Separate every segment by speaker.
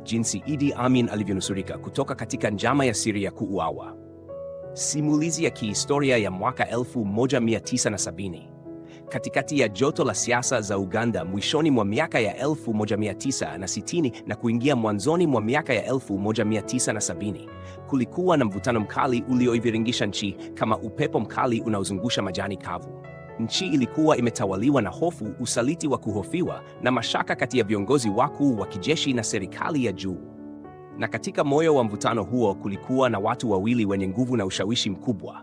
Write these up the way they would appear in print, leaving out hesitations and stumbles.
Speaker 1: Jinsi Idi Amin alivyonusurika kutoka katika njama ya siri ya kuuawa. Simulizi ya kihistoria ya mwaka 1970. Katikati ya joto la siasa za Uganda mwishoni mwa miaka ya 1960 na kuingia mwanzoni mwa miaka ya 1970, kulikuwa na mvutano mkali ulioiviringisha nchi kama upepo mkali unaozungusha majani kavu. Nchi ilikuwa imetawaliwa na hofu, usaliti wa kuhofiwa na mashaka kati ya viongozi wakuu wa kijeshi na serikali ya juu. Na katika moyo wa mvutano huo kulikuwa na watu wawili wenye nguvu na ushawishi mkubwa: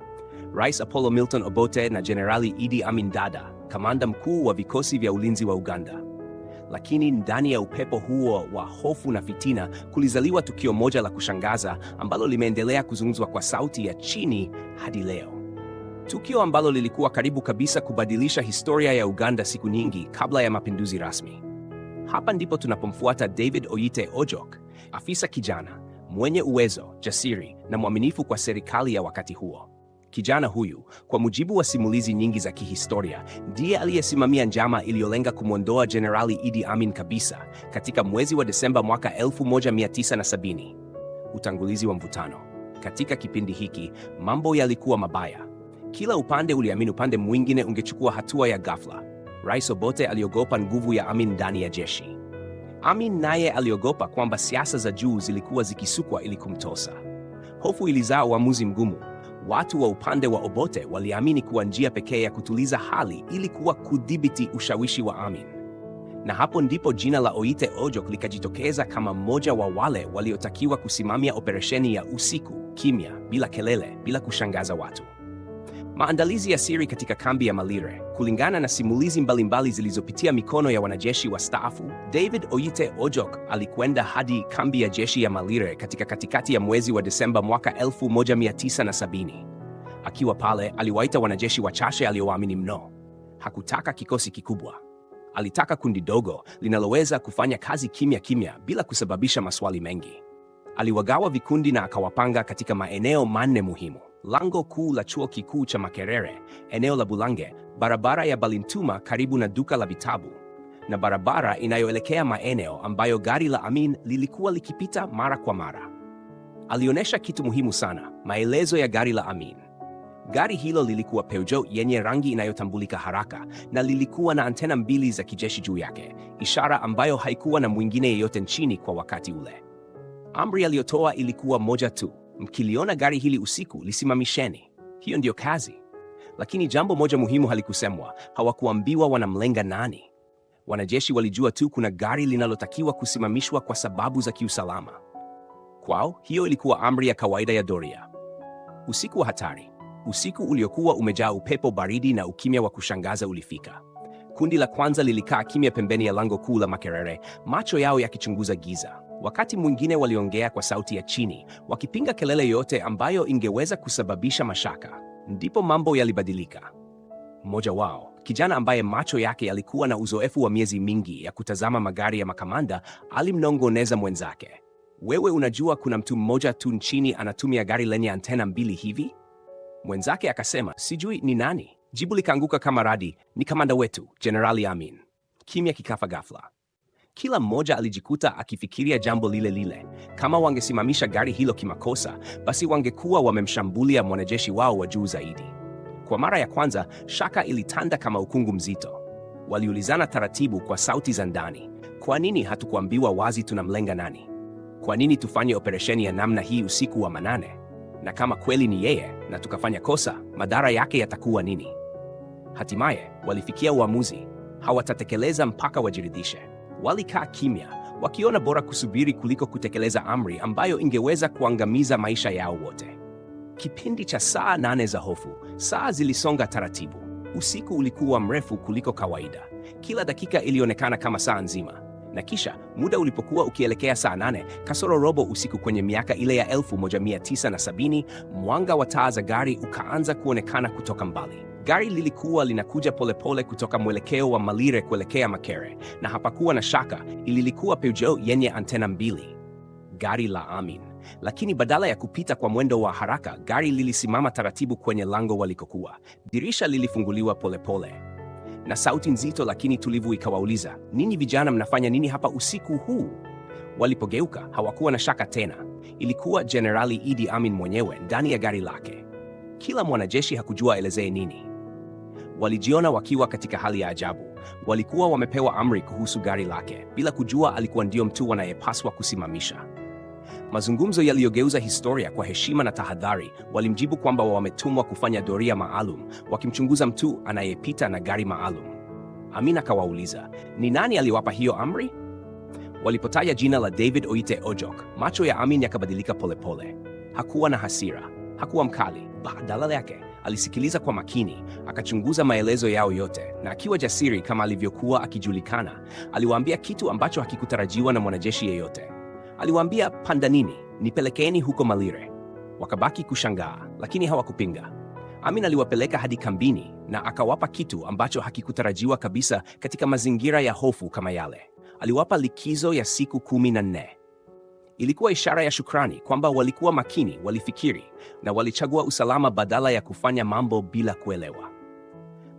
Speaker 1: Rais Apollo Milton Obote na Jenerali Idi Amin Dada, kamanda mkuu wa vikosi vya ulinzi wa Uganda. Lakini ndani ya upepo huo wa hofu na fitina kulizaliwa tukio moja la kushangaza ambalo limeendelea kuzungumzwa kwa sauti ya chini hadi leo. Tukio ambalo lilikuwa karibu kabisa kubadilisha historia ya Uganda siku nyingi kabla ya mapinduzi rasmi. Hapa ndipo tunapomfuata David Oyite Ojok, afisa kijana mwenye uwezo, jasiri na mwaminifu kwa serikali ya wakati huo. Kijana huyu, kwa mujibu wa simulizi nyingi za kihistoria, ndiye aliyesimamia njama iliyolenga kumwondoa Jenerali Idi Amin kabisa katika mwezi wa Desemba mwaka 1970. Utangulizi wa mvutano. Katika kipindi hiki, mambo yalikuwa mabaya. Kila upande uliamini upande mwingine ungechukua hatua ya ghafla. Rais Obote aliogopa nguvu ya Amin ndani ya jeshi. Amin naye aliogopa kwamba siasa za juu zilikuwa zikisukwa ili kumtosa. Hofu ilizaa uamuzi mgumu. Watu wa upande wa Obote waliamini kuwa njia pekee ya kutuliza hali ilikuwa kudhibiti ushawishi wa Amin. Na hapo ndipo jina la Oyite Ojok likajitokeza kama mmoja wa wale waliotakiwa kusimamia operesheni ya usiku, kimya, bila kelele, bila kushangaza watu. Maandalizi ya siri katika kambi ya Malire. Kulingana na simulizi mbalimbali zilizopitia mikono ya wanajeshi wastaafu, David Oyite Ojok alikwenda hadi kambi ya jeshi ya Malire katika katikati ya mwezi wa Desemba mwaka 1970. Akiwa pale, aliwaita wanajeshi wachache aliowaamini mno. Hakutaka kikosi kikubwa. Alitaka kundi dogo linaloweza kufanya kazi kimya kimya bila kusababisha maswali mengi. Aliwagawa vikundi na akawapanga katika maeneo manne muhimu: lango kuu la chuo kikuu cha Makerere, eneo la Bulange, barabara ya Balintuma karibu na duka la vitabu, na barabara inayoelekea maeneo ambayo gari la Amin lilikuwa likipita mara kwa mara. Alionyesha kitu muhimu sana: maelezo ya gari la Amin. Gari hilo lilikuwa Peugeot yenye rangi inayotambulika haraka na lilikuwa na antena mbili za kijeshi juu yake, ishara ambayo haikuwa na mwingine yeyote nchini kwa wakati ule. Amri aliyotoa ilikuwa moja tu: mkiliona gari hili usiku, lisimamisheni. Hiyo ndiyo kazi. Lakini jambo moja muhimu halikusemwa: hawakuambiwa wanamlenga nani. Wanajeshi walijua tu kuna gari linalotakiwa kusimamishwa kwa sababu za kiusalama. Kwao, hiyo ilikuwa amri ya kawaida ya doria. Usiku wa hatari, usiku uliokuwa umejaa upepo baridi na ukimya wa kushangaza ulifika. Kundi la kwanza lilikaa kimya pembeni ya lango kuu la Makerere, macho yao yakichunguza giza. Wakati mwingine waliongea kwa sauti ya chini, wakipinga kelele yote ambayo ingeweza kusababisha mashaka. Ndipo mambo yalibadilika. Mmoja wao, kijana ambaye macho yake yalikuwa na uzoefu wa miezi mingi ya kutazama magari ya makamanda, alimnongoneza mwenzake, "Wewe unajua kuna mtu mmoja tu nchini anatumia gari lenye antena mbili hivi?" Mwenzake akasema, "Sijui ni nani." Jibu likaanguka kama radi, "Ni kamanda wetu, Jenerali Amin." Kimya kikafa ghafla. Kila mmoja alijikuta akifikiria jambo lile lile: kama wangesimamisha gari hilo kimakosa, basi wangekuwa wamemshambulia mwanajeshi wao wa juu zaidi. Kwa mara ya kwanza, shaka ilitanda kama ukungu mzito. Waliulizana taratibu kwa sauti za ndani, "Kwa nini hatukuambiwa wazi tunamlenga nani? Kwa nini tufanye operesheni ya namna hii usiku wa manane? Na kama kweli ni yeye na tukafanya kosa, madhara yake yatakuwa nini?" Hatimaye walifikia uamuzi: hawatatekeleza mpaka wajiridhishe. Walikaa kimya, wakiona bora kusubiri kuliko kutekeleza amri ambayo ingeweza kuangamiza maisha yao wote. Kipindi cha saa 8 za hofu. Saa zilisonga taratibu. Usiku ulikuwa mrefu kuliko kawaida. Kila dakika ilionekana kama saa nzima. Na kisha, muda ulipokuwa ukielekea saa 8 kasoro robo usiku kwenye miaka ile ya 1970, mwanga wa taa za gari ukaanza kuonekana kutoka mbali. Gari lilikuwa linakuja polepole kutoka mwelekeo wa Malire kuelekea Makere, na hapakuwa na shaka, ililikuwa Peugeot yenye antena mbili. Gari la Amin. Lakini badala ya kupita kwa mwendo wa haraka, gari lilisimama taratibu kwenye lango walikokuwa. Dirisha lilifunguliwa polepole, na sauti nzito lakini tulivu ikawauliza, "Ninyi vijana mnafanya nini hapa usiku huu?" Walipogeuka, hawakuwa na shaka tena. Ilikuwa Jenerali Idi Amin mwenyewe ndani ya gari lake. Kila mwanajeshi hakujua elezee nini. Walijiona wakiwa katika hali ya ajabu. Walikuwa wamepewa amri kuhusu gari lake, bila kujua alikuwa ndio mtu wanayepaswa kusimamisha. Mazungumzo yaliyogeuza historia kwa heshima na tahadhari. Walimjibu kwamba wametumwa kufanya doria maalum, wakimchunguza mtu anayepita na gari maalum. Amin akawauliza, ni nani aliwapa hiyo amri? Walipotaja jina la David Oite Ojok, macho ya Amin yakabadilika polepole. Hakuwa na hasira, hakuwa mkali. Badala yake alisikiliza kwa makini, akachunguza maelezo yao yote, na akiwa jasiri kama alivyokuwa akijulikana, aliwaambia kitu ambacho hakikutarajiwa na mwanajeshi yeyote. Aliwaambia, pandanini, nipelekeeni huko Malire. Wakabaki kushangaa, lakini hawakupinga. Amin aliwapeleka hadi kambini na akawapa kitu ambacho hakikutarajiwa kabisa katika mazingira ya hofu kama yale. Aliwapa likizo ya siku 14. Ilikuwa ishara ya shukrani kwamba walikuwa makini, walifikiri na walichagua usalama badala ya kufanya mambo bila kuelewa.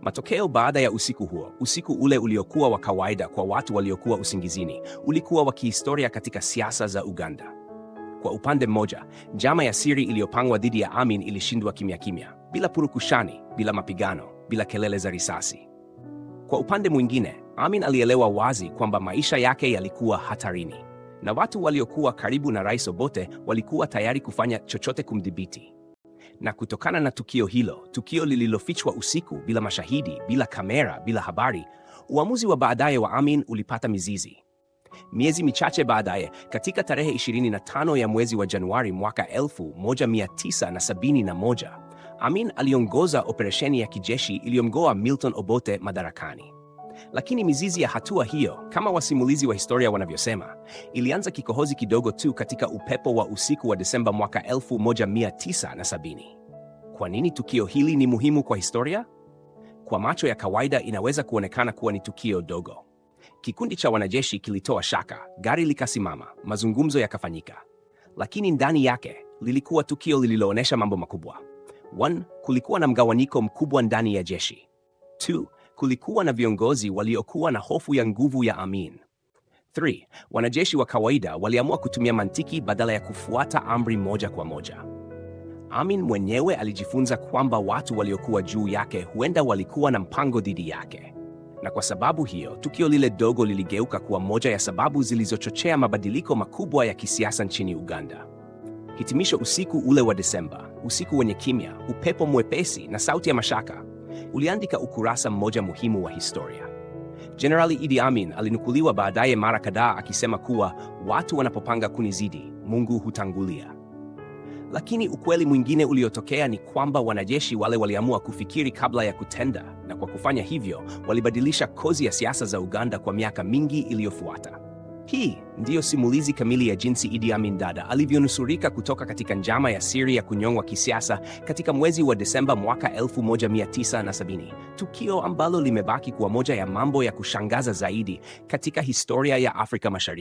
Speaker 1: Matokeo baada ya usiku huo, usiku ule uliokuwa wa kawaida kwa watu waliokuwa usingizini, ulikuwa wa kihistoria katika siasa za Uganda. Kwa upande mmoja, njama ya siri iliyopangwa dhidi ya Amin ilishindwa kimya kimya, bila purukushani, bila mapigano, bila kelele za risasi. Kwa upande mwingine, Amin alielewa wazi kwamba maisha yake yalikuwa hatarini, na watu waliokuwa karibu na Rais Obote walikuwa tayari kufanya chochote kumdhibiti. Na kutokana na tukio hilo, tukio lililofichwa usiku, bila mashahidi, bila kamera, bila habari, uamuzi wa baadaye wa Amin ulipata mizizi. Miezi michache baadaye, katika tarehe 25 ya mwezi wa Januari mwaka 1971, Amin aliongoza operesheni ya kijeshi iliyomng'oa Milton Obote madarakani. Lakini mizizi ya hatua hiyo, kama wasimulizi wa historia wanavyosema, ilianza kikohozi kidogo tu katika upepo wa usiku wa Desemba mwaka 1970. Kwa nini tukio hili ni muhimu kwa historia? Kwa macho ya kawaida inaweza kuonekana kuwa ni tukio dogo. Kikundi cha wanajeshi kilitoa shaka, gari likasimama, mazungumzo yakafanyika. Lakini ndani yake lilikuwa tukio lililoonyesha mambo makubwa. 1. Kulikuwa na mgawanyiko mkubwa ndani ya jeshi. 2. Kulikuwa na viongozi waliokuwa na hofu ya nguvu ya Amin. 3. Wanajeshi wa kawaida waliamua kutumia mantiki badala ya kufuata amri moja kwa moja. Amin mwenyewe alijifunza kwamba watu waliokuwa juu yake huenda walikuwa na mpango dhidi yake. Na kwa sababu hiyo, tukio lile dogo liligeuka kuwa moja ya sababu zilizochochea mabadiliko makubwa ya kisiasa nchini Uganda. Hitimisho, usiku ule wa Desemba, usiku wenye kimya, upepo mwepesi na sauti ya mashaka, uliandika ukurasa mmoja muhimu wa historia. Jenerali Idi Amin alinukuliwa baadaye mara kadhaa akisema kuwa watu wanapopanga kunizidi, Mungu hutangulia. Lakini ukweli mwingine uliotokea ni kwamba wanajeshi wale waliamua kufikiri kabla ya kutenda, na kwa kufanya hivyo walibadilisha kozi ya siasa za Uganda kwa miaka mingi iliyofuata. Hii ndiyo simulizi kamili ya jinsi Idi Amin Dada alivyonusurika kutoka katika njama ya siri ya kunyongwa kisiasa katika mwezi wa Desemba mwaka 1970, tukio ambalo limebaki kuwa moja ya mambo ya kushangaza zaidi katika historia ya Afrika Mashariki.